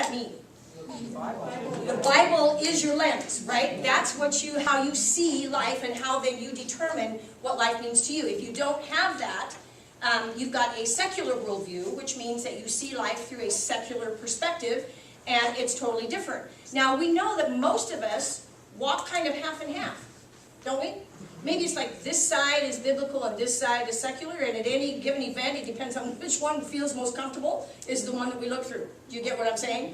that mean? The Bible is your lens, right? That's how you see life and how then you determine what life means to you. If you don't have that, you've got a secular worldview, which means that you see life through a secular perspective, and it's totally different. Now, we know that most of us walk kind of half and half, don't we? Maybe it's like this side is biblical and this side is secular, and at any given event, it depends on which one feels most comfortable, is the one that we look through. Do you get what I'm saying?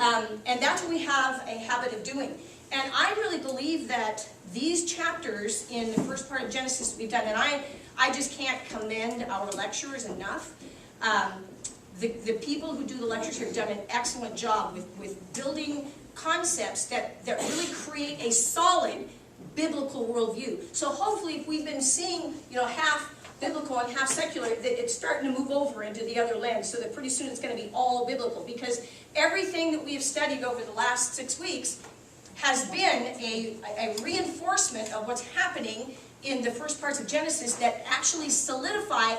And that's what we have a habit of doing. And I really believe that these chapters in the first part of Genesis we've done, and I just can't commend our lecturers enough. The people who do the lectures here have done an excellent job with building concepts that really create a solid biblical worldview. So hopefully if we've been seeing, half biblical and half secular, that it's starting to move over into the other lens, so that pretty soon it's going to be all biblical, because everything that we have studied over the last 6 weeks has been a reinforcement of what's happening in the first parts of Genesis that actually solidify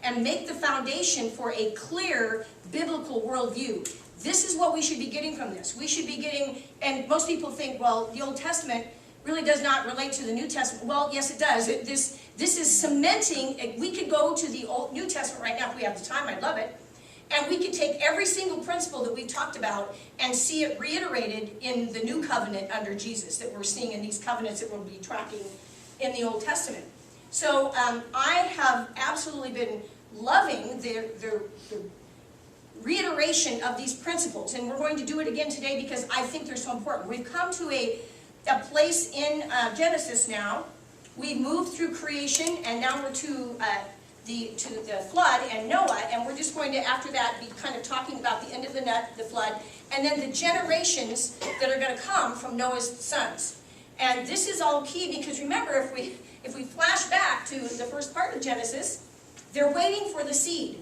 and make the foundation for a clear biblical worldview. This is what we should be getting from this. We should be getting, and most people think, well, the Old Testament really does not relate to the New Testament. Well, yes, it does. This is cementing. We could go to the New Testament right now if we have the time. I'd love it. And we could take every single principle that we've talked about and see it reiterated in the new covenant under Jesus that we're seeing in these covenants that we'll be tracking in the Old Testament. So I have absolutely been loving the reiteration of these principles. And we're going to do it again today because I think they're so important. We've come to a place in Genesis now. We've moved through creation, and now we're to the flood and Noah, and we're just going to, after that, be kind of talking about the end of the flood, and then the generations that are going to come from Noah's sons. And this is all key because remember, if we flash back to the first part of Genesis, they're waiting for the seed.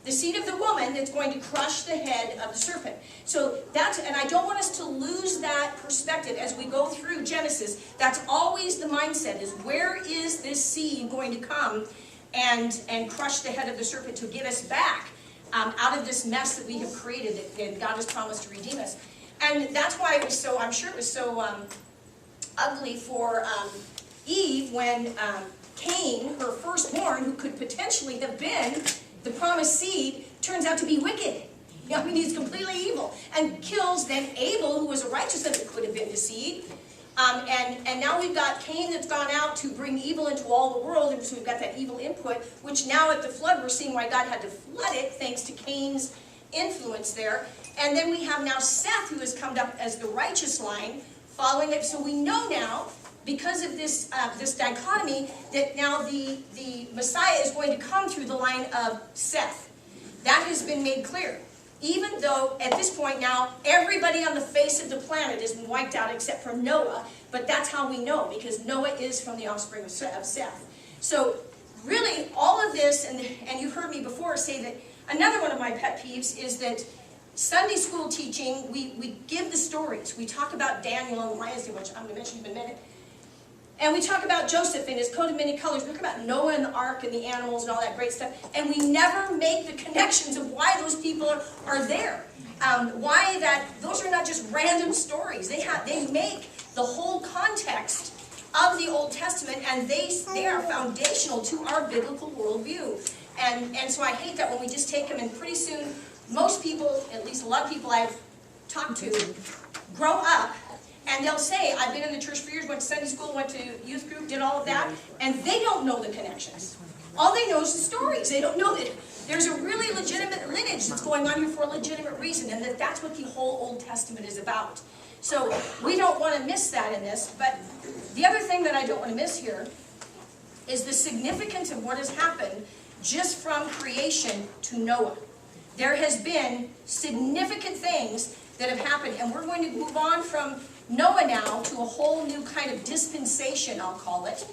The seed of the woman that's going to crush the head of the serpent. So and I don't want us to lose that perspective as we go through Genesis. That's always the mindset, is where is this seed going to come and crush the head of the serpent to get us back out of this mess that we have created that God has promised to redeem us. And that's why it was so, I'm sure it was so ugly for Eve when Cain, her firstborn, who could potentially have been the promised seed, turns out to be wicked. I mean, he's completely evil. And kills then Abel, who was a righteous son that could have been the seed. And now we've got Cain that's gone out to bring evil into all the world, and so we've got that evil input, which now at the flood we're seeing why God had to flood it, thanks to Cain's influence there. And then we have now Seth, who has come up as the righteous line, following it. So we know now, because of this dichotomy, that now the Messiah is going to come through the line of Seth. That has been made clear. Even though, at this point now, everybody on the face of the planet has been wiped out except for Noah, but that's how we know, because Noah is from the offspring of Seth. So, really, all of this, and you've heard me before say that another one of my pet peeves is that Sunday school teaching, we give the stories. We talk about Daniel and the lions, which I'm going to mention in a minute. And we talk about Joseph and his coat of many colors. We talk about Noah and the ark and the animals and all that great stuff. And we never make the connections of why those people are there. Why that those are not just random stories. They make the whole context of the Old Testament, and they are foundational to our biblical worldview. And so I hate that when we just take them, and pretty soon most people, at least a lot of people I've talked to, grow up. And they'll say, I've been in the church for years, went to Sunday school, went to youth group, did all of that, and they don't know the connections. All they know is the stories. They don't know that there's a really legitimate lineage that's going on here for a legitimate reason, and that's what the whole Old Testament is about. So we don't want to miss that in this, but the other thing that I don't want to miss here is the significance of what has happened just from creation to Noah. There has been significant things that have happened, and we're going to move on from Noah now to a whole new kind of dispensation, I'll call it,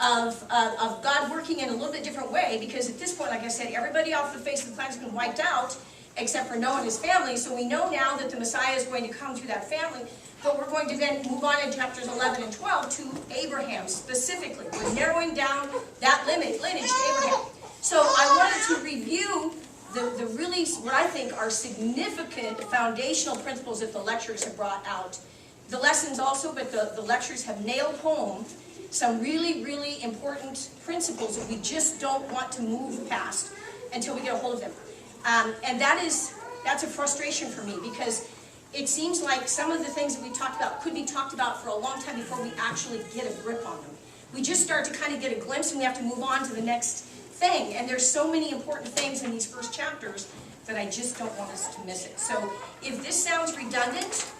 of God working in a little bit different way, because at this point, like I said, everybody off the face of the planet has been wiped out, except for Noah and his family, so we know now that the Messiah is going to come through that family, but we're going to then move on in chapters 11 and 12 to Abraham specifically. We're narrowing down that lineage to Abraham. So I wanted to review the really, what I think are significant foundational principles that the lectures have brought out. The lessons also, but the lectures have nailed home some really, really important principles that we just don't want to move past until we get a hold of them. And that's a frustration for me, because it seems like some of the things that we talked about could be talked about for a long time before we actually get a grip on them. We just start to kind of get a glimpse and we have to move on to the next thing. And there's so many important things in these first chapters that I just don't want us to miss it. So if this sounds redundant,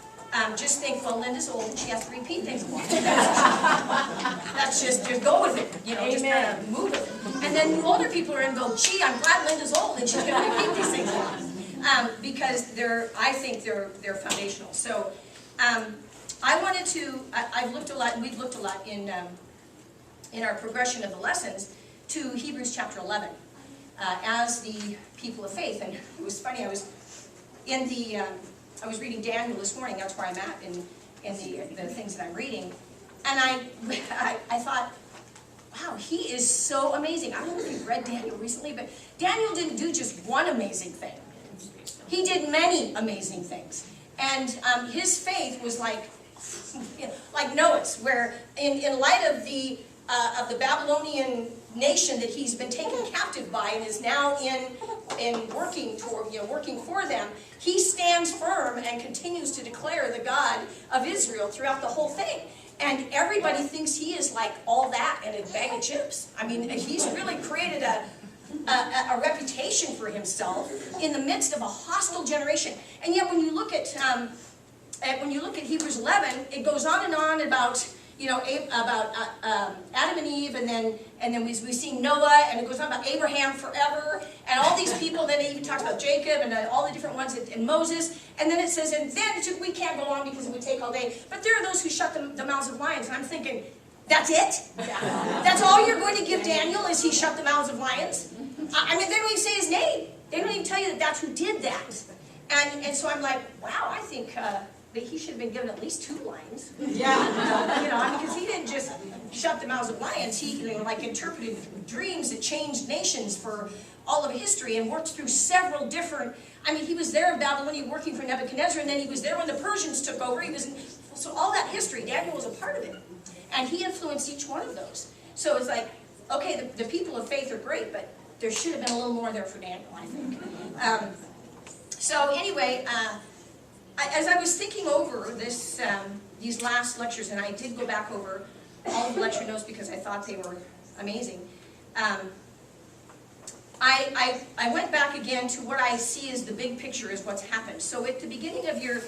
just think, well, Linda's old and she has to repeat things a lot. That's just go with it, you know, just kind of move it. And then older people are in and go, gee, I'm glad Linda's old and she's going to repeat these things a lot. Because I think they're foundational. So I wanted to, I've looked a lot, and we've looked a lot in our progression of the lessons to Hebrews chapter 11 as the people of faith. And it was funny, I was reading Daniel this morning. That's where I'm at in the things that I'm reading. And I thought, wow, he is so amazing. I don't know if you've read Daniel recently, but Daniel didn't do just one amazing thing. He did many amazing things. And his faith was like Noah's, where in light of the Babylonian nation that he's been taken captive by and is now in working for them, he stands firm and continues to declare the God of Israel throughout the whole thing. And everybody thinks he is like all that and a bag of chips. I mean, he's really created a reputation for himself in the midst of a hostile generation. And yet when you look at Hebrews 11, it goes on about Adam and Eve, and then we see Noah, and it goes on about Abraham forever, and all these people. Then it even talks about Jacob and all the different ones, and Moses. And then it says, and then we can't go on because it would take all day. But there are those who shut the mouths of lions. And I'm thinking, that's it? That's all you're going to give Daniel, is he shut the mouths of lions? I mean, they don't even say his name. They don't even tell you that that's who did that. And so I'm like, wow, I think that he should have been given at least 2 lines. Yeah. Because he didn't just shut the mouths of lions. He interpreted dreams that changed nations for all of history and worked through several different. He was there in Babylon working for Nebuchadnezzar, and then he was there when the Persians took over. So all that history, Daniel was a part of it, and he influenced each one of those. So it's like, okay, the people of faith are great, but there should have been a little more there for Daniel, I think. So anyway. As I was thinking over these last lectures, and I did go back over all of the lecture notes because I thought they were amazing, I went back again to what I see as the big picture, is what's happened. So at the beginning of your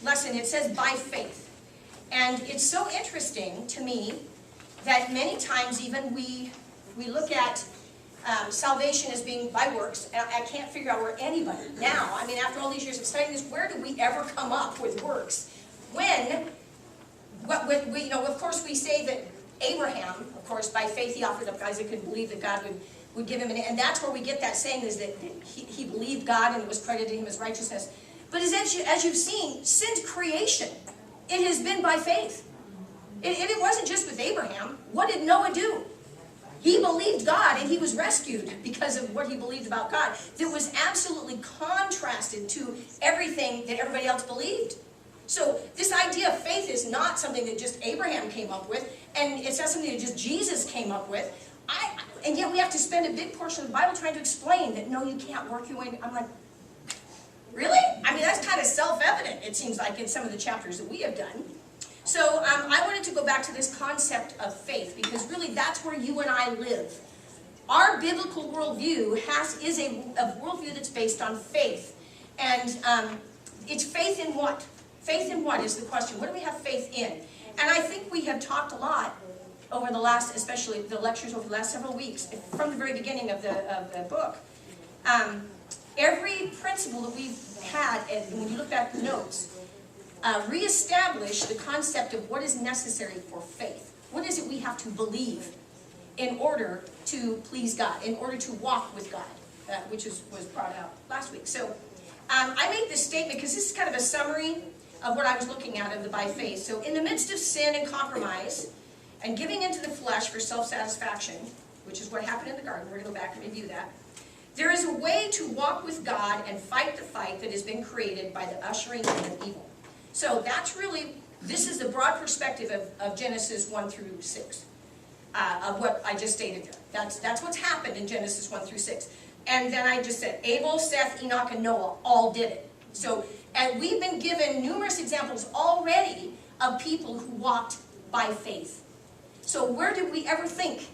lesson, it says, by faith. And it's so interesting to me that many times even we look at salvation as being by works, and I can't figure out where anybody now, after all these years of studying this, where do we ever come up with works? When, of course we say that Abraham, of course, by faith he offered up Isaac and believed that God would give him, and that's where we get that saying, is that he believed God and it was credited to him as righteousness. But as you've seen, since creation, it has been by faith. It wasn't just with Abraham. What did Noah do? He believed God, and he was rescued because of what he believed about God. That was absolutely contrasted to everything that everybody else believed. So this idea of faith is not something that just Abraham came up with, and it's not something that just Jesus came up with. And yet we have to spend a big portion of the Bible trying to explain that, no, you can't work your way. I'm like, really? That's kind of self-evident, it seems like, in some of the chapters that we have done. So I wanted to go back to this concept of faith, because really that's where you and I live. Our biblical worldview is a worldview that's based on faith. And it's faith in what? Faith in what is the question. What do we have faith in? And I think we have talked a lot over the last, especially the lectures over the last several weeks, from the very beginning of the book. Every principle that we've had, and when you look at the notes, reestablish the concept of what is necessary for faith. What is it we have to believe in order to please God, in order to walk with God, which was brought out last week. So I made this statement because this is kind of a summary of what I was looking at of the by faith. So in the midst of sin and compromise and giving into the flesh for self-satisfaction, which is what happened in the garden, we're going to go back and review that, There is a way to walk with God and fight the fight that has been created by the ushering in of evil. So that's really, this is the broad perspective of Genesis 1 through 6, of what I just stated there. That's what's happened in Genesis 1 through 6. And then I just said, Abel, Seth, Enoch, and Noah all did it. So, and we've been given numerous examples already of people who walked by faith. So where did we ever think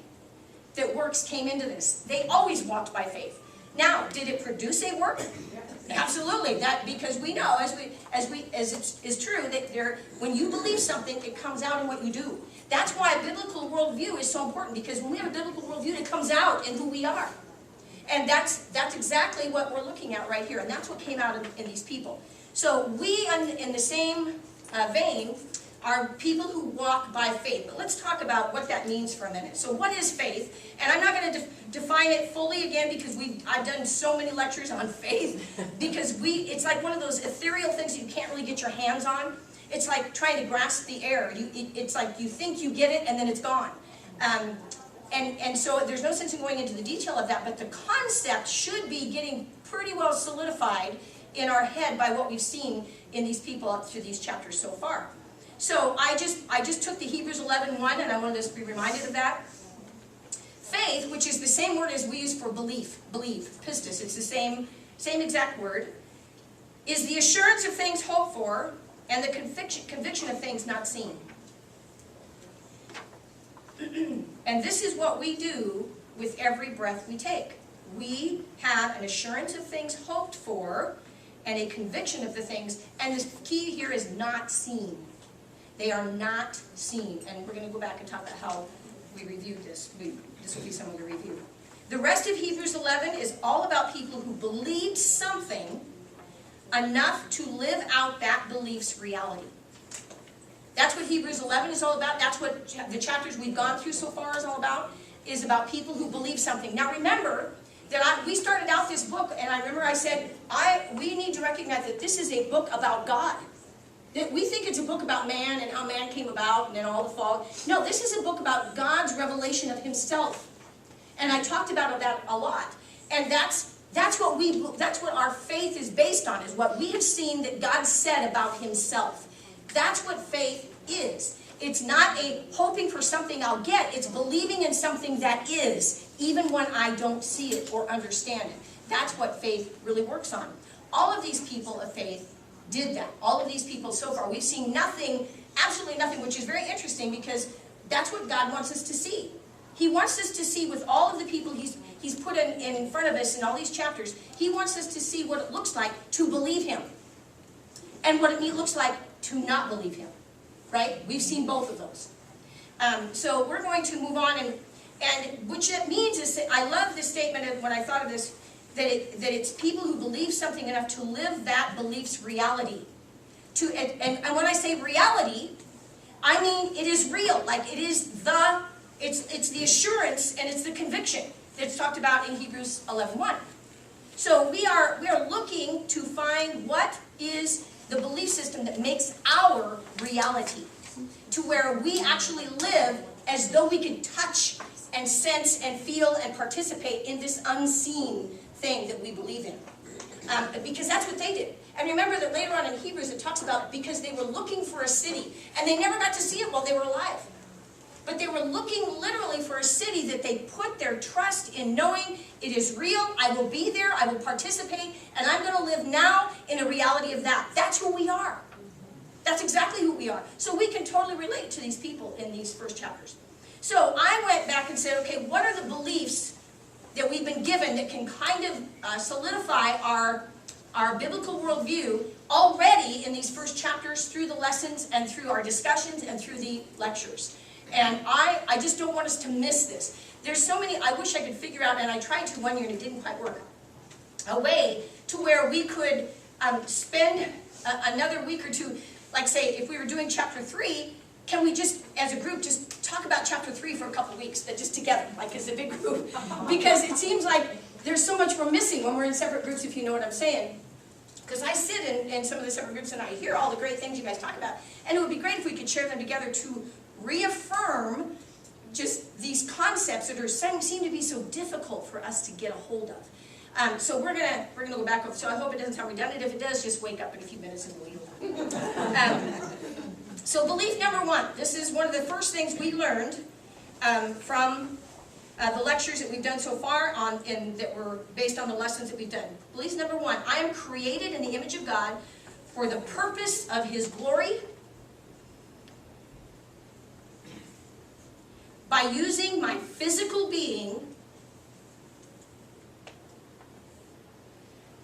that works came into this? They always walked by faith. Now, did it produce a work? Absolutely. That, because we know, as it is true, that when you believe something, it comes out in what you do. That's why a biblical worldview is so important, because when we have a biblical worldview, it comes out in who we are. And that's exactly what we're looking at right here, and that's what came out in these people. So we, in the same vein, are people who walk by faith. But let's talk about what that means for a minute. So what is faith? And I'm not going to define it fully again, because I've done so many lectures on faith, because it's like one of those ethereal things you can't really get your hands on. It's like trying to grasp the air. It's like you think you get it, and then it's gone. And so there's no sense in going into the detail of that, but the concept should be getting pretty well solidified in our head by what we've seen in these people up through these chapters so far. So I just took the Hebrews 11:1, and I wanted us to be reminded of that. Faith, which is the same word as we use for believe, pistis, it's the same exact word, is the assurance of things hoped for and the conviction of things not seen. And this is what we do with every breath we take. We have an assurance of things hoped for and a conviction of the things, and the key here is not seen. They are not seen. And we're going to go back and talk about how we reviewed this. This will be some of the review. The rest of Hebrews 11 is all about people who believed something enough to live out that belief's reality. That's what Hebrews 11 is all about. That's what the chapters we've gone through so far is about people who believe something. Now remember that we started out this book, and I remember I said, we need to recognize that this is a book about God. That we think it's a book about man and how man came about and then all the fall. No, this is a book about God's revelation of himself. And I talked about that a lot. And that's what our faith is based on, is what we have seen that God said about himself. That's what faith is. It's not a hoping for something I'll get. It's believing in something that is, even when I don't see it or understand it. That's what faith really works on. All of these people of faith did that. All of these people so far. We've seen nothing, absolutely nothing, which is very interesting, because that's what God wants us to see. He wants us to see, with all of the people he's put in front of us in all these chapters, he wants us to see what it looks like to believe him, and what it looks like to not believe him. Right? We've seen both of those. So we're going to move on, and which it means is that I love this statement of when I thought of this, that it's people who believe something enough to live that belief's reality. And when I say reality, I mean it is real. Like it is it's the assurance and it's the conviction that's talked about in Hebrews 11:1. So we are looking to find what is the belief system that makes our reality, to where we actually live as though we can touch and sense and feel and participate in this unseen thing that we believe in. Because that's what they did. And remember that later on in Hebrews it talks about, because they were looking for a city, and they never got to see it while they were alive. But they were looking literally for a city that they put their trust in, knowing it is real, I will be there, I will participate, and I'm going to live now in a reality of that. That's who we are. That's exactly who we are. So we can totally relate to these people in these first chapters. So I went back and said, okay, what are the beliefs that we've been given that can kind of solidify our biblical worldview already in these first chapters, through the lessons and through our discussions and through the lectures. And I just don't want us to miss this. There's so many, I wish I could figure out, and I tried to one year and it didn't quite work, a way to where we could spend another week or two, like say if we were doing chapter 3, can we just, as a group, just talk about chapter 3 for a couple of weeks, just together, like as a big group? Because it seems like there's so much we're missing when we're in separate groups, if you know what I'm saying. Because I sit in some of the separate groups and I hear all the great things you guys talk about. And it would be great if we could share them together to reaffirm just these concepts that seem to be so difficult for us to get a hold of. So we're gonna go back over. So I hope it doesn't sound redundant. If it does, just wake up in a few minutes and we'll So belief number one. This is one of the first things we learned from the lectures that we've done so far that were based on the lessons that we've done. Belief number one: I am created in the image of God for the purpose of His glory, by using my physical being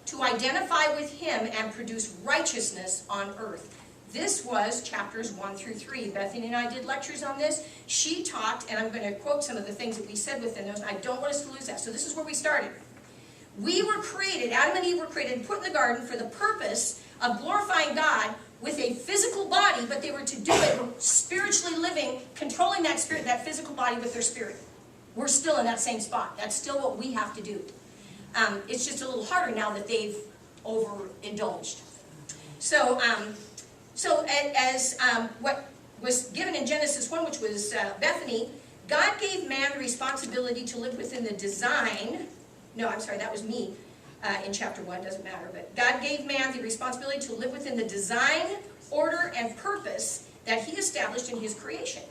to identify with Him and produce righteousness on earth. This was chapters 1 through 3. Bethany and I did lectures on this. She talked, and I'm going to quote some of the things that we said within those. I don't want us to lose that. So this is where we started. We were created, Adam and Eve were created and put in the garden for the purpose of glorifying God with a physical body, but they were to do it spiritually living, controlling that spirit, that physical body with their spirit. We're still in that same spot. That's still what we have to do. It's just a little harder now that they've overindulged. So, as what was given in Genesis 1, which was Bethany, God gave man the responsibility to live within the design. No, I'm sorry, that was me in chapter 1, doesn't matter. But God gave man the responsibility to live within the design, order, and purpose that He established in His creation.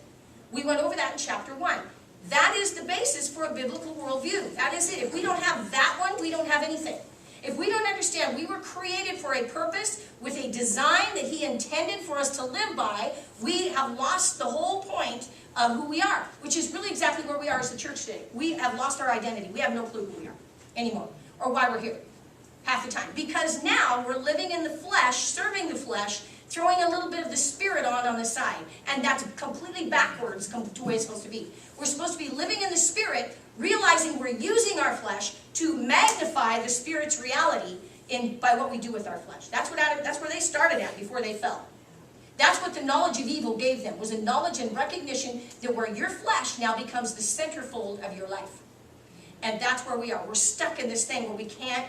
We went over that in chapter 1. That is the basis for a biblical worldview. That is it. If we don't have that one, we don't have anything. If we don't understand we were created for a purpose with a design that He intended for us to live by, we have lost the whole point of who we are, which is really exactly where we are as a church today. We have lost our identity. We have no clue who we are anymore or why we're here half the time. Because now we're living in the flesh, serving the flesh, throwing a little bit of the spirit on the side. And that's completely backwards to the way it's supposed to be. We're supposed to be living in the spirit, realizing we're using our flesh to magnify the spirit's reality by what we do with our flesh. That's where they started at before they fell. That's what the knowledge of evil gave them, was a knowledge and recognition that where your flesh now becomes the centerfold of your life. And that's where we are. We're stuck in this thing where we can't.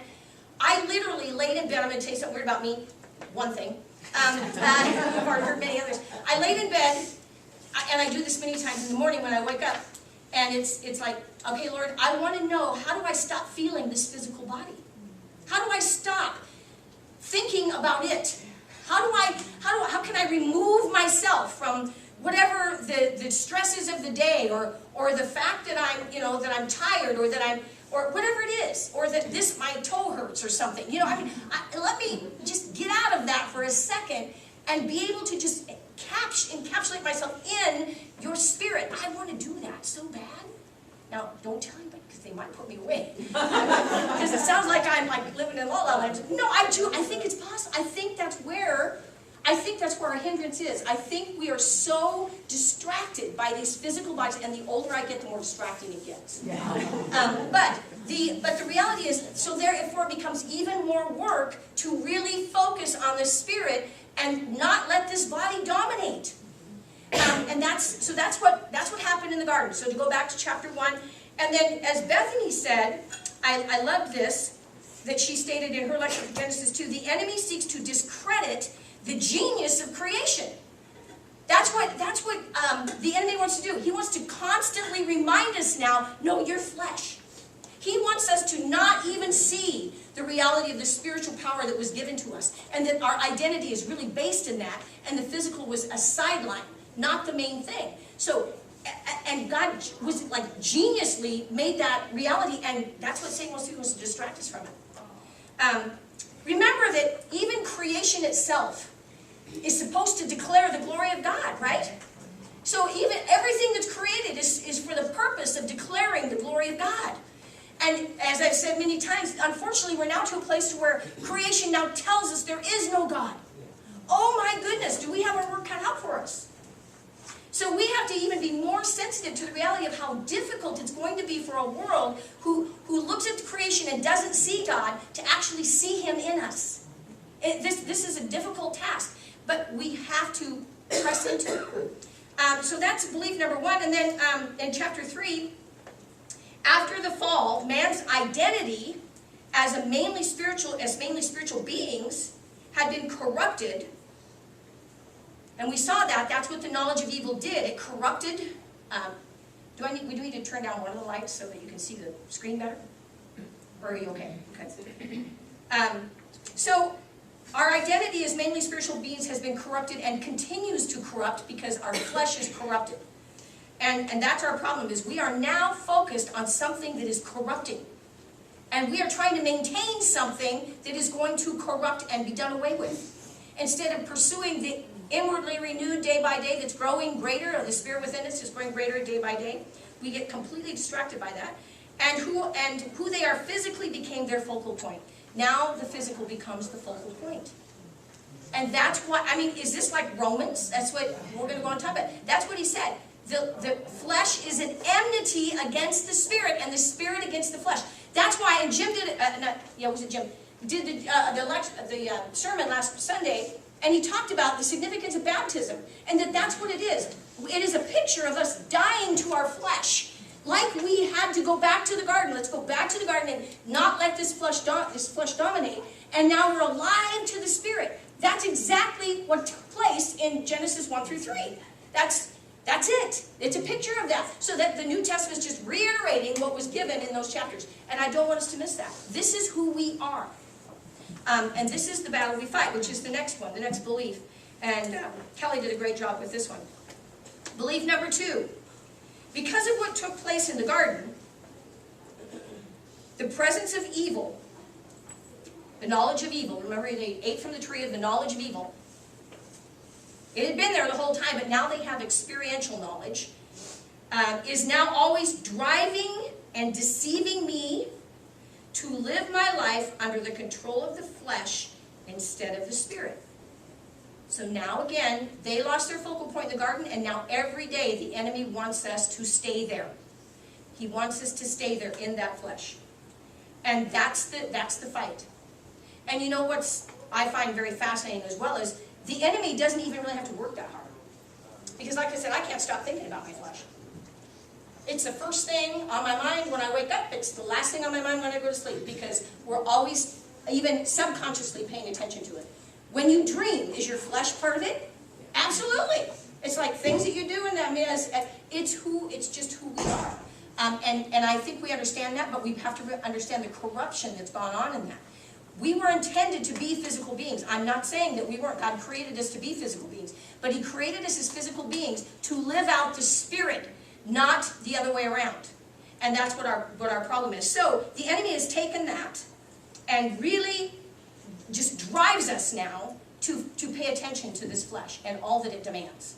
I literally laid in bed. I'm going to tell you something weird about me. One thing. I've already heard many others. I laid in bed, and I do this many times in the morning when I wake up, and it's like, okay, Lord, I want to know, how do I stop feeling this physical body? How do I stop thinking about it? How can I remove myself from whatever the stresses of the day, or the fact that I'm tired, or whatever it is, or that my toe hurts or something. Let me just get out of that for a second and be able to just encapsulate myself in your spirit. I want to do that so bad. Now, don't tell anybody, because they might put me away. Because it sounds like I'm living in La La Land. No, I do. I think it's possible. I think that's where our hindrance is. I think we are so distracted by these physical bodies, and the older I get, the more distracting it gets. Yeah. But the reality is, so therefore it becomes even more work to really focus on the spirit and not let this body dominate. And that's what happened in the garden. So to go back to chapter 1, and then as Bethany said, I love this, that she stated in her lecture from Genesis 2, the enemy seeks to discredit the genius of creation. That's what the enemy wants to do. He wants to constantly remind us now, no, you're flesh. He wants us to not even see the reality of the spiritual power that was given to us, and that our identity is really based in that, and the physical was a sideline, not the main thing. So, and God was geniusly made that reality, and that's what Satan wants to do, wants to distract us from it. Remember that even creation itself is supposed to declare the glory of God, right? So even everything that's created is for the purpose of declaring the glory of God. And as I've said many times, unfortunately, we're now to a place where creation now tells us there is no God. Oh my goodness, do we have our work cut out for us? So we have to even be more sensitive to the reality of how difficult it's going to be for a world who looks at creation and doesn't see God to actually see Him in us. This is a difficult task, but we have to press into it. So that's belief number 1. And then in chapter 3, after the fall, man's identity as mainly spiritual beings had been corrupted. And we saw that. That's what the knowledge of evil did. It corrupted. Do we need to turn down one of the lights so that you can see the screen better? Or are you okay? Okay. So our identity as mainly spiritual beings has been corrupted and continues to corrupt because our flesh is corrupted. And that's our problem, is we are now focused on something that is corrupting. And we are trying to maintain something that is going to corrupt and be done away with. Instead of pursuing the inwardly renewed day by day that's growing greater, or the spirit within us is growing greater day by day, we get completely distracted by that. And who they are physically became their focal point. Now the physical becomes the focal point. And that's what, I mean, is this like Romans? That's what we're going to go on top of. That's what he said. The flesh is an enmity against the spirit, and the spirit against the flesh. That's why, and Jim did, Jim did the sermon last Sunday, and he talked about the significance of baptism, and that's what it is. It is a picture of us dying to our flesh. Like we had to go back to the garden. Let's go back to the garden and not let this flesh dominate. And now we're alive to the Spirit. That's exactly what took place in Genesis 1 through 3. That's it. It's a picture of that. So that the New Testament is just reiterating what was given in those chapters. And I don't want us to miss that. This is who we are. And this is the battle we fight, which is the next one, the next belief. And Kelly did a great job with this one. Belief number 2. Because of what took place in the garden, the presence of evil, the knowledge of evil, remember they ate from the tree of the knowledge of evil. It had been there the whole time, but now they have experiential knowledge, is now always driving and deceiving me to live my life under the control of the flesh instead of the spirit. So now again, they lost their focal point in the garden, and now every day the enemy wants us to stay there. He wants us to stay there in that flesh. And that's the fight. And you know what's I find very fascinating as well is the enemy doesn't even really have to work that hard. Because like I said, I can't stop thinking about my flesh. It's the first thing on my mind when I wake up. It's the last thing on my mind when I go to sleep, because we're always, even subconsciously, paying attention to it. When you dream, is your flesh part of it? Absolutely. It's like things that you do, and I mean, it's just who we are. And I think we understand that, but we have to understand the corruption that's gone on in that. We were intended to be physical beings. I'm not saying that we weren't. God created us to be physical beings, but He created us as physical beings to live out the Spirit, not the other way around. And that's what our problem is. So the enemy has taken that and really just drives us now to pay attention to this flesh and all that it demands.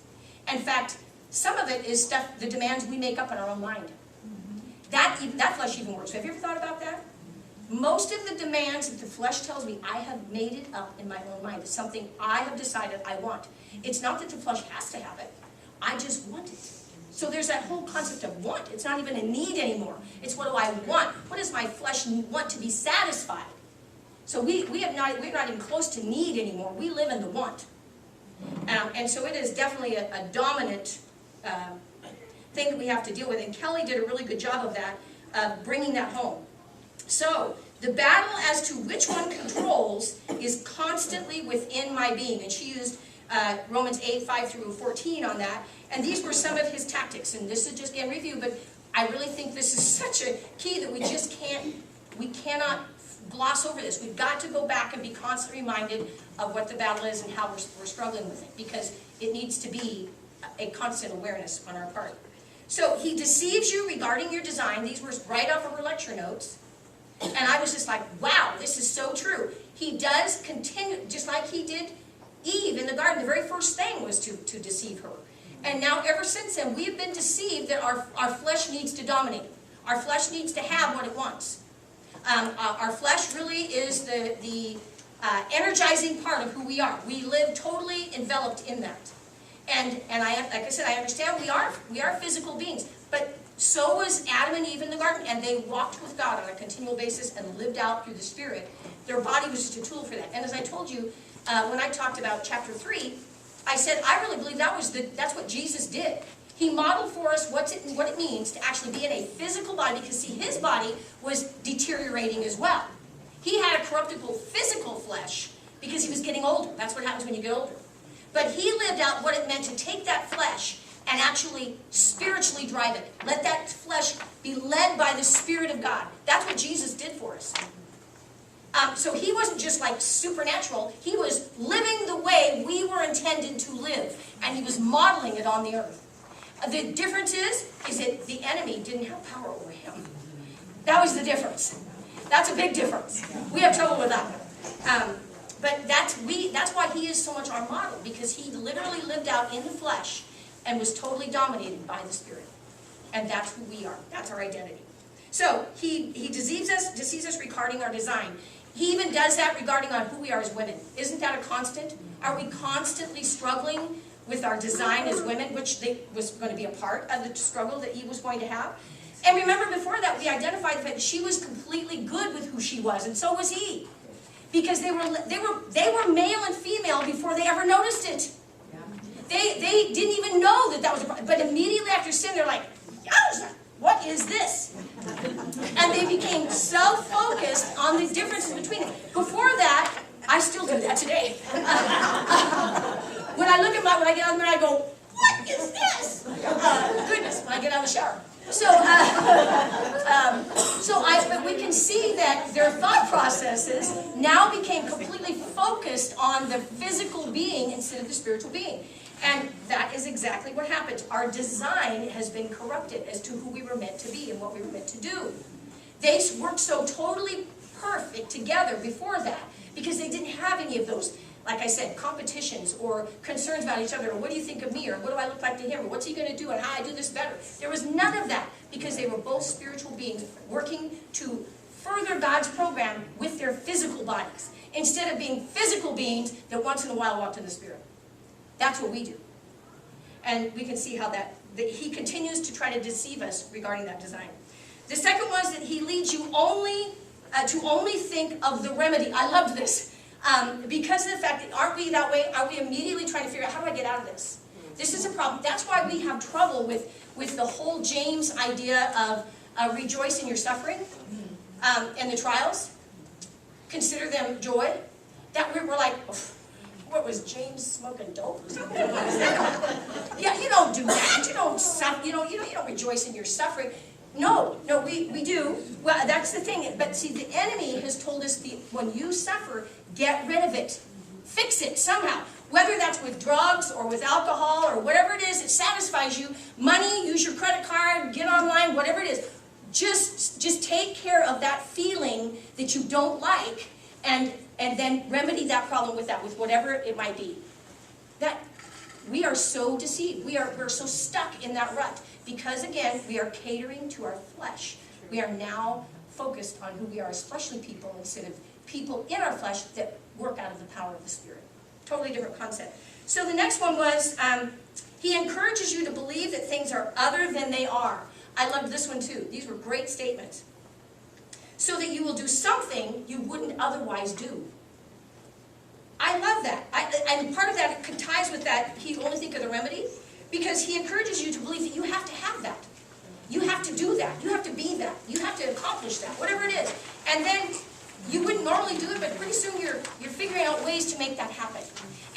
In fact, some of it is stuff, the demands we make up in our own mind. That flesh even works. Have you ever thought about that? Most of the demands that the flesh tells me, I have made it up in my own mind. It's something I have decided I want. It's not that the flesh has to have it. I just want it. So there's that whole concept of want. It's not even a need anymore. It's what do I want? What does my flesh want to be satisfied? So we're not even close to need anymore. We live in the want. And so it is definitely a dominant thing that we have to deal with. And Kelly did a really good job of that, bringing that home. So the battle as to which one controls is constantly within my being. And she used Romans 8, 5 through 14 on that. And these were some of his tactics. And this is just again review, but I really think this is such a key that we cannot gloss over this. We've got to go back and be constantly reminded of what the battle is and how we're struggling with it, because it needs to be a constant awareness on our part. So he deceives you regarding your design. These were right off of her lecture notes. And I was just like, wow, this is so true. He does continue, just like he did Eve in the garden. The very first thing was to deceive her. And now ever since then, we've been deceived that our flesh needs to dominate. Our flesh needs to have what it wants. Our flesh really is the energizing part of who we are. We live totally enveloped in that. And like I said, I understand we are physical beings, but so was Adam and Eve in the garden, and they walked with God on a continual basis and lived out through the Spirit. Their body was just a tool for that. And as I told you, when I talked about chapter 3, I said I really believe that's what Jesus did. He modeled for us what it means to actually be in a physical body, because see, his body was deteriorating as well. He had a corruptible physical flesh because he was getting older. That's what happens when you get older. But he lived out what it meant to take that flesh and actually spiritually drive it. Let that flesh be led by the Spirit of God. That's what Jesus did for us. So he wasn't just like supernatural. He was living the way we were intended to live. And he was modeling it on the earth. The difference is that the enemy didn't have power over him. That was the difference. That's a big difference. We have trouble with that. But that's why he is so much our model, because he literally lived out in the flesh and was totally dominated by the Spirit. And that's who we are. That's our identity. So he deceives us regarding our design. He even does that regarding on who we are as women. Isn't that a constant? Are we constantly struggling with our design as women, which was going to be a part of the struggle that he was going to have? And remember, before that, we identified that she was completely good with who she was, and so was he. Because they were male and female before they ever noticed it. They didn't even know that was a problem. But immediately after sin, they're like, yowza, what is this? And they became self-focused on the differences between them. Before that, I still do that today. When I look at when I get out of the mirror, I go, what is this? Goodness, when I get out of the shower. But we can see that their thought processes now became completely focused on the physical being instead of the spiritual being. And that is exactly what happened. Our design has been corrupted as to who we were meant to be and what we were meant to do. They worked so totally perfect together before that because they didn't have any of those, like I said, competitions or concerns about each other, or what do you think of me, or what do I look like to him, or what's he going to do, and how I do this better. There was none of that because they were both spiritual beings working to further God's program with their physical bodies, instead of being physical beings that once in a while walked in the Spirit. That's what we do. And we can see how that he continues to try to deceive us regarding that design. The second was that he leads you only to only think of the remedy. I loved this. Because of the fact that aren't we that way? Are we immediately trying to figure out, how do I get out of this? This is a problem. That's why we have trouble with the whole James idea of rejoice in your suffering and the trials. Consider them joy. That we're like, what was James smoking dope or something? Yeah, you don't do that. You don't suffer. You don't rejoice in your suffering. No, we do. Well, that's the thing. But see, the enemy has told us when you suffer, get rid of it. Fix it somehow. Whether that's with drugs or with alcohol or whatever it is that satisfies you, money, use your credit card, get online, whatever it is. Just take care of that feeling that you don't like and then remedy that problem with whatever it might be. We are so deceived. We're so stuck in that rut. Because again, we are catering to our flesh. We are now focused on who we are as fleshly people instead of people in our flesh that work out of the power of the Spirit. Totally different concept. So the next one was, he encourages you to believe that things are other than they are. I loved this one too. These were great statements. So that you will do something you wouldn't otherwise do. I love that. And part of that ties with that, he only think of the remedy. Because he encourages you to believe that you have to have that. You have to do that. You have to be that. You have to accomplish that, whatever it is. And then you wouldn't normally do it, but pretty soon you're figuring out ways to make that happen.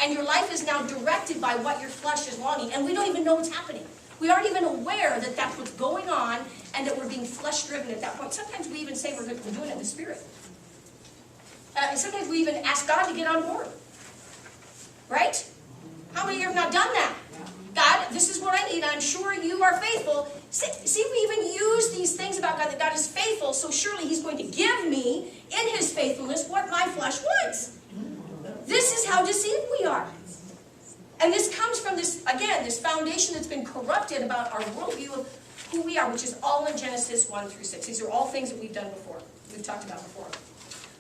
And your life is now directed by what your flesh is longing. And we don't even know what's happening. We aren't even aware that that's what's going on and that we're being flesh-driven at that point. Sometimes we even say we're doing it in the Spirit. Sometimes we even ask God to get on board. Right? How many of you have not done that? God, this is what I need. I'm sure you are faithful. See, we even use these things about God, that God is faithful, so surely he's going to give me, in his faithfulness, what my flesh wants. This is how deceived we are. And this comes from this foundation that's been corrupted about our worldview of who we are, which is all in Genesis 1 through 6. These are all things that we've done before. We've talked about before.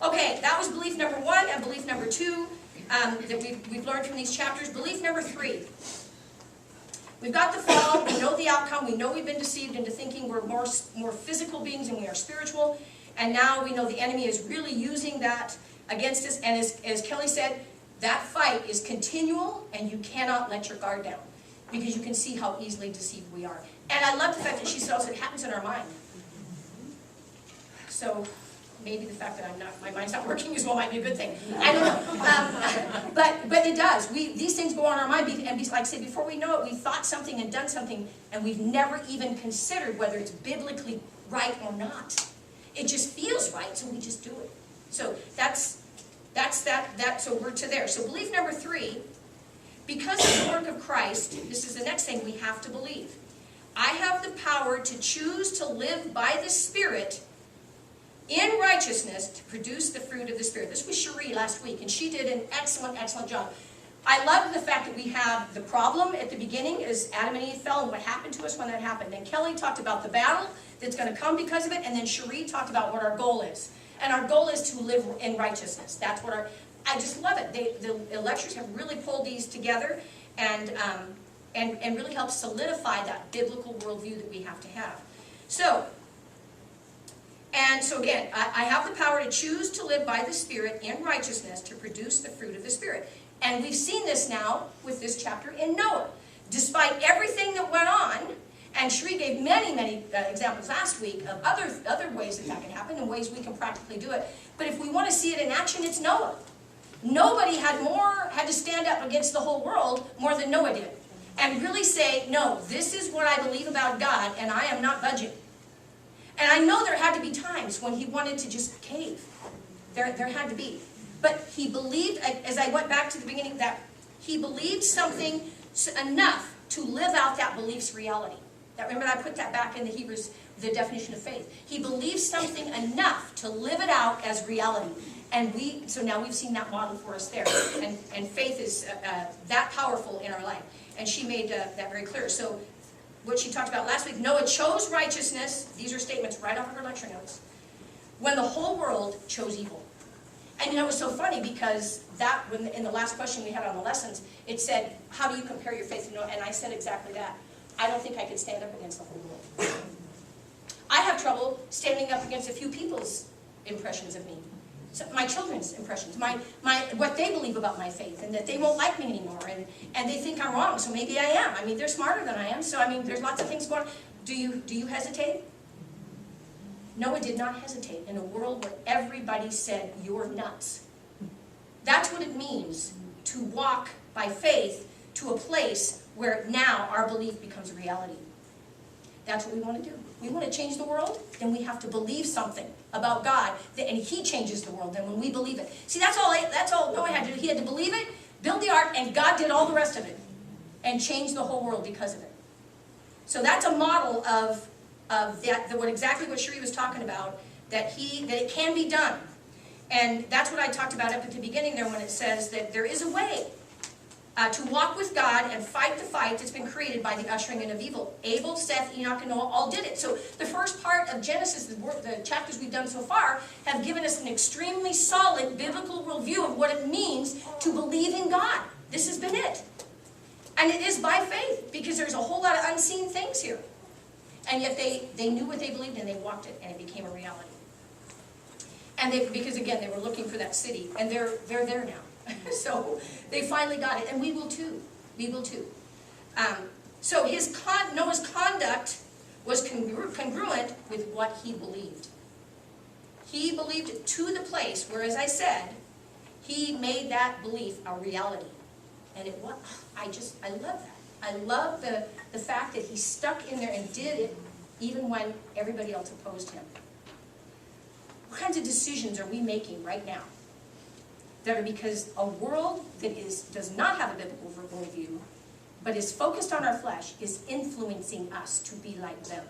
Okay, that was belief number 1 and belief number 2 that we've learned from these chapters. Belief number 3. We've got the fall, we know the outcome, we know we've been deceived into thinking we're more physical beings than we are spiritual, and now we know the enemy is really using that against us, and as Kelly said, that fight is continual, and you cannot let your guard down, because you can see how easily deceived we are. And I love the fact that she said also it happens in our mind. So maybe the fact that my mind's not working as well might be a good thing. I don't know. But it does. These things go on our mind, and like I said, before we know it, we've thought something and done something, and we've never even considered whether it's biblically right or not. It just feels right, so we just do it. So that's that, so we're to there. So belief number 3, because of the work of Christ, this is the next thing we have to believe. I have the power to choose to live by the Spirit in righteousness to produce the fruit of the Spirit. This was Cherie last week, and she did an excellent, excellent job. I love the fact that we have the problem at the beginning is Adam and Eve fell and what happened to us when that happened. Then Kelly talked about the battle that's going to come because of it, and then Cherie talked about what our goal is. And our goal is to live in righteousness. That's what I just love it. The lectures have really pulled these together and really helped solidify that biblical worldview that we have to have. So again, I have the power to choose to live by the Spirit in righteousness to produce the fruit of the Spirit. And we've seen this now with this chapter in Noah. Despite everything that went on, and Cherie gave many, many examples last week of other ways that can happen and ways we can practically do it. But if we want to see it in action, it's Noah. Nobody had to stand up against the whole world more than Noah did. And really say, no, this is what I believe about God, and I am not budging. And I know there had to be times when he wanted to just cave. There had to be. But he believed, as I went back to the beginning, that he believed something enough to live out that belief's reality. Remember I put that back in the Hebrews, the definition of faith. He believed something enough to live it out as reality. And so now we've seen that model for us there. And faith is that powerful in our life. And she made that very clear. So what she talked about last week, Noah chose righteousness. These are statements right off of her lecture notes. When the whole world chose evil. And it was so funny because in the last question we had on the lessons, it said, how do you compare your faith to Noah? And I said exactly that. I don't think I could stand up against the whole world. I have trouble standing up against a few people's impressions of me. So my children's impressions, what they believe about my faith, and that they won't like me anymore, and they think I'm wrong, so maybe I am. I mean, they're smarter than I am, so I mean, there's lots of things going on. Do you hesitate? Noah did not hesitate in a world where everybody said, you're nuts. That's what it means to walk by faith to a place where now our belief becomes a reality. That's what we want to do. We want to change the world, then we have to believe something about God, and he changes the world, then when we believe it. See, that's all Noah had to do. He had to believe it, build the ark, and God did all the rest of it, and changed the whole world because of it. So that's a model of exactly what Cherie was talking about, that it can be done. And that's what I talked about up at the beginning there when it says that there is a way to walk with God and fight the fight that's been created by the ushering in of evil. Abel, Seth, Enoch, and Noah all did it. So the first part of Genesis, the chapters we've done so far, have given us an extremely solid biblical worldview of what it means to believe in God. This has been it. And it is by faith, because there's a whole lot of unseen things here. And yet they knew what they believed and they walked it, and it became a reality. And because again, they were looking for that city, and they're there now. So they finally got it, and we will too. We will too. So Noah's conduct was congruent with what he believed. He believed it to the place where, as I said, he made that belief a reality. And it was, I love that. I love the fact that he stuck in there and did it even when everybody else opposed him. What kinds of decisions are we making right now that are because a world that does not have a biblical worldview, but is focused on our flesh, is influencing us to be like them?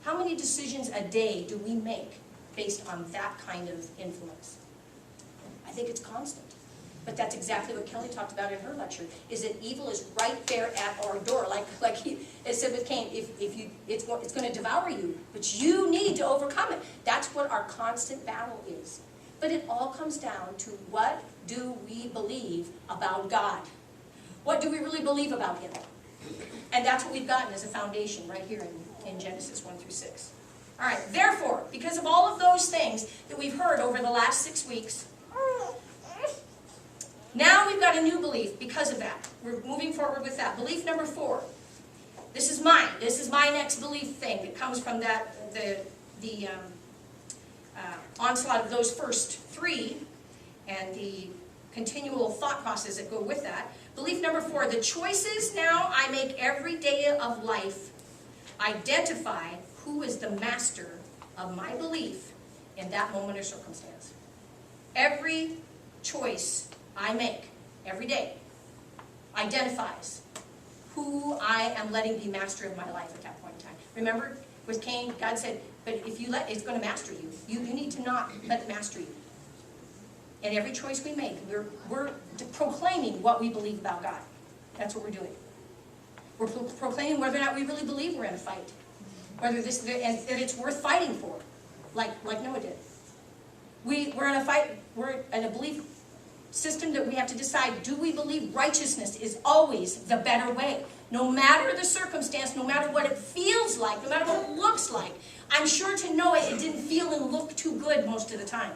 How many decisions a day do we make based on that kind of influence? I think it's constant. But that's exactly what Kelly talked about in her lecture, is that evil is right there at our door. Like it said with Cain, it's going to devour you, but you need to overcome it. That's what our constant battle is. But it all comes down to, what do we believe about God? What do we really believe about him? And that's what we've gotten as a foundation right here in Genesis 1 through 6. All right, therefore, because of all of those things that we've heard over the last 6 weeks, now we've got a new belief because of that. We're moving forward with that. Belief number 4. This is mine. This is my next belief thing that comes from that the onslaught of those first 3 and the continual thought process that go with that. Belief number 4. The choices now I make every day of life identify who is the master of my belief in that moment or circumstance. Every choice I make every day identifies who I am letting be master of my life at that point in time. Remember, with Cain, God said, but if you let, it's going to master you. You need to not let it master you. And every choice we make, we're proclaiming what we believe about God. That's what we're doing. We're proclaiming whether or not we really believe we're in a fight. Whether this, and it's worth fighting for, like Noah did. We're in a fight, we're in a belief system that we have to decide, do we believe righteousness is always the better way? No matter the circumstance, no matter what it feels like, no matter what it looks like. I'm sure to Noah it didn't feel and look too good most of the time.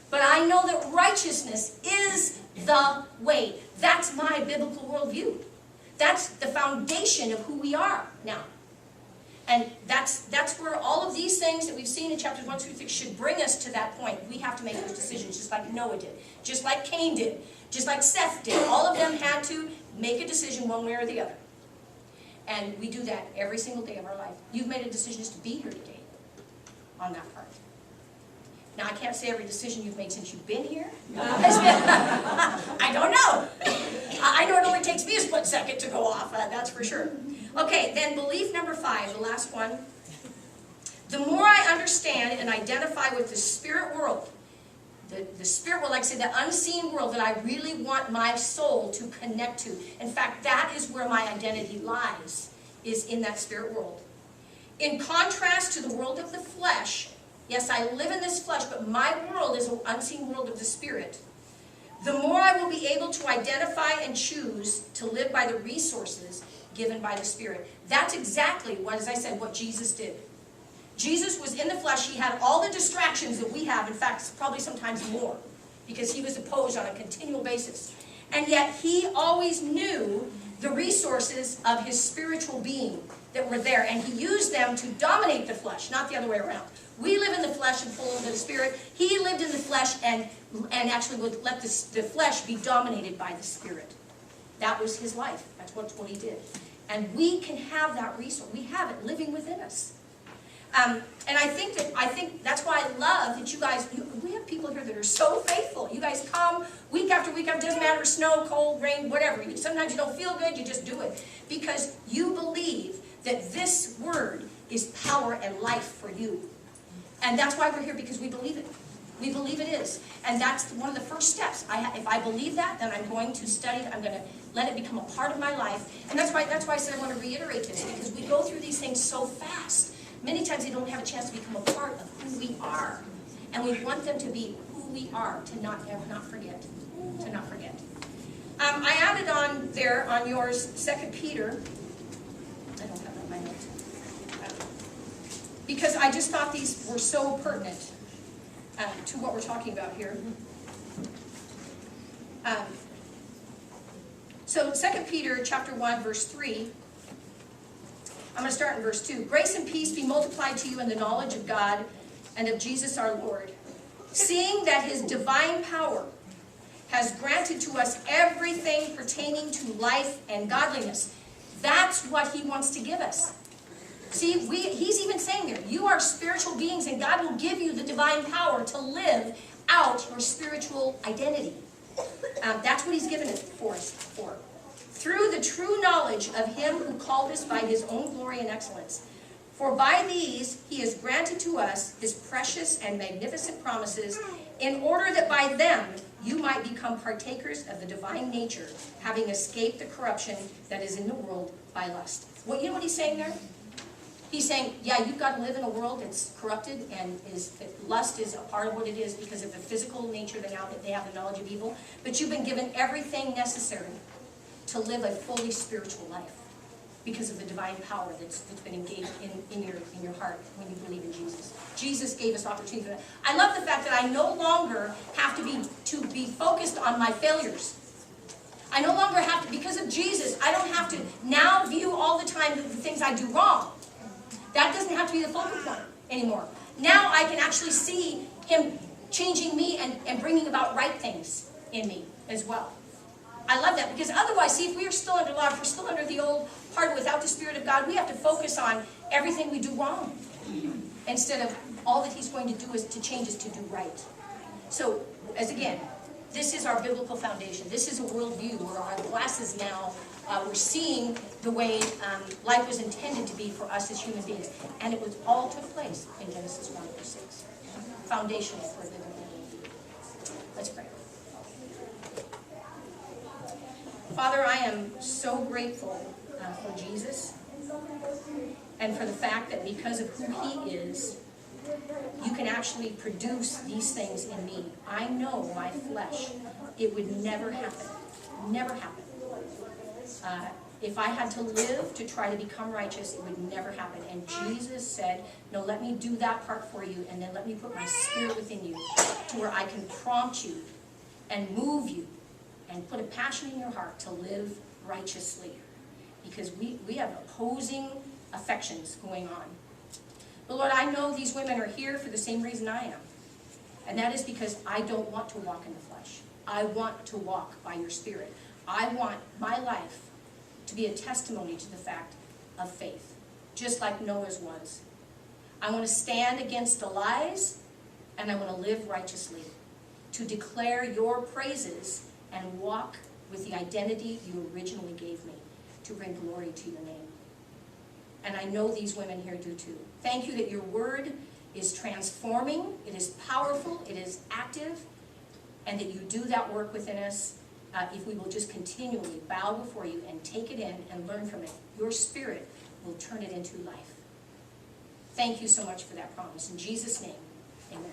But I know that righteousness is the way. That's my biblical worldview. That's the foundation of who we are now. And that's where all of these things that we've seen in chapters 1 through 6 should bring us to that point. We have to make those decisions just like Noah did, just like Cain did, just like Seth did. All of them had to make a decision one way or the other. And we do that every single day of our life. You've made a decision just to be here today on that part. Now, I can't say every decision you've made since you've been here. I don't know. I know it only takes me a split second to go off, that's for sure. Okay, then belief number 5, the last one. The more I understand and identify with the spirit world, the spirit world, like I said, the unseen world that I really want my soul to connect to. In fact, that is where my identity lies, is in that spirit world. In contrast to the world of the flesh, yes, I live in this flesh, but my world is an unseen world of the spirit. The more I will be able to identify and choose to live by the resources given by the Spirit. That's exactly what, as I said, what Jesus did. Jesus was in the flesh. He had all the distractions that we have. In fact, probably sometimes more, because he was opposed on a continual basis. And yet he always knew the resources of his spiritual being that were there, and he used them to dominate the flesh, not the other way around. We live in the flesh and full of the Spirit. He lived in the flesh and actually would let the flesh be dominated by the Spirit. That was his life. That's what he did. And we can have that resource. We have it living within us. And I think that's why I love that you guys, we have people here that are so faithful. You guys come week after week, it doesn't matter, snow, cold, rain, whatever. Sometimes you don't feel good, you just do it. Because you believe that this word is power and life for you. And that's why we're here, because we believe it. We believe it is. And that's one of the first steps. If I believe that, then I'm going to study it. I'm going to let it become a part of my life. And that's why I said I want to reiterate this, because we go through these things so fast. Many times they don't have a chance to become a part of who we are. And we want them to be who we are, to not forget. To not forget. I added on there, on yours, 2 Peter. I don't have that in my notes. Because I just thought these were so pertinent to what we're talking about here. So 2 Peter chapter 1, verse 3. I'm going to start in verse 2. Grace and peace be multiplied to you in the knowledge of God and of Jesus our Lord, seeing that his divine power has granted to us everything pertaining to life and godliness. That's what he wants to give us. See, he's even saying there, you are spiritual beings, and God will give you the divine power to live out your spiritual identity. That's what he's given it for us for. Through the true knowledge of him who called us by his own glory and excellence. For by these he has granted to us his precious and magnificent promises, in order that by them you might become partakers of the divine nature, having escaped the corruption that is in the world by lust. You know what he's saying there? He's saying, yeah, you've got to live in a world that's corrupted, and lust is a part of what it is because of the physical nature that now that they have the knowledge of evil. But you've been given everything necessary to live a fully spiritual life because of the divine power that's been engaged in your heart when you believe in Jesus. Jesus gave us opportunity for that. I love the fact that I no longer have to be focused on my failures. I no longer have to, because of Jesus, I don't have to now view all the time the things I do wrong. That doesn't have to be the focal point anymore. Now I can actually see him changing me and bringing about right things in me as well. I love that, because otherwise, see, if we are still under law, if we're still under the old part without the Spirit of God, we have to focus on everything we do wrong. instead of all that he's going to do is to change us to do right. So, as again, this is our biblical foundation. This is a worldview where our glasses now, we're seeing the way life was intended to be for us as human beings. And it was all took place in Genesis 1 verse 6. Foundational for a biblical worldview. Let's pray. Father, I am so grateful for Jesus and for the fact that because of who he is, you can actually produce these things in me. I know my flesh, it would never happen. Never happen. If I had to live to try to become righteous, it would never happen. And Jesus said, no, let me do that part for you, and then let me put my spirit within you to where I can prompt you and move you and put a passion in your heart to live righteously. Because we have opposing affections going on. But Lord, I know these women are here for the same reason I am. And that is because I don't want to walk in the flesh. I want to walk by your Spirit. I want my life to be a testimony to the fact of faith, just like Noah's was. I want to stand against the lies, and I want to live righteously, to declare your praises and walk with the identity you originally gave me, to bring glory to your name. And I know these women here do too. Thank you that your word is transforming, it is powerful, it is active, and that you do that work within us if we will just continually bow before you and take it in and learn from it. Your Spirit will turn it into life. Thank you so much for that promise. In Jesus' name, amen.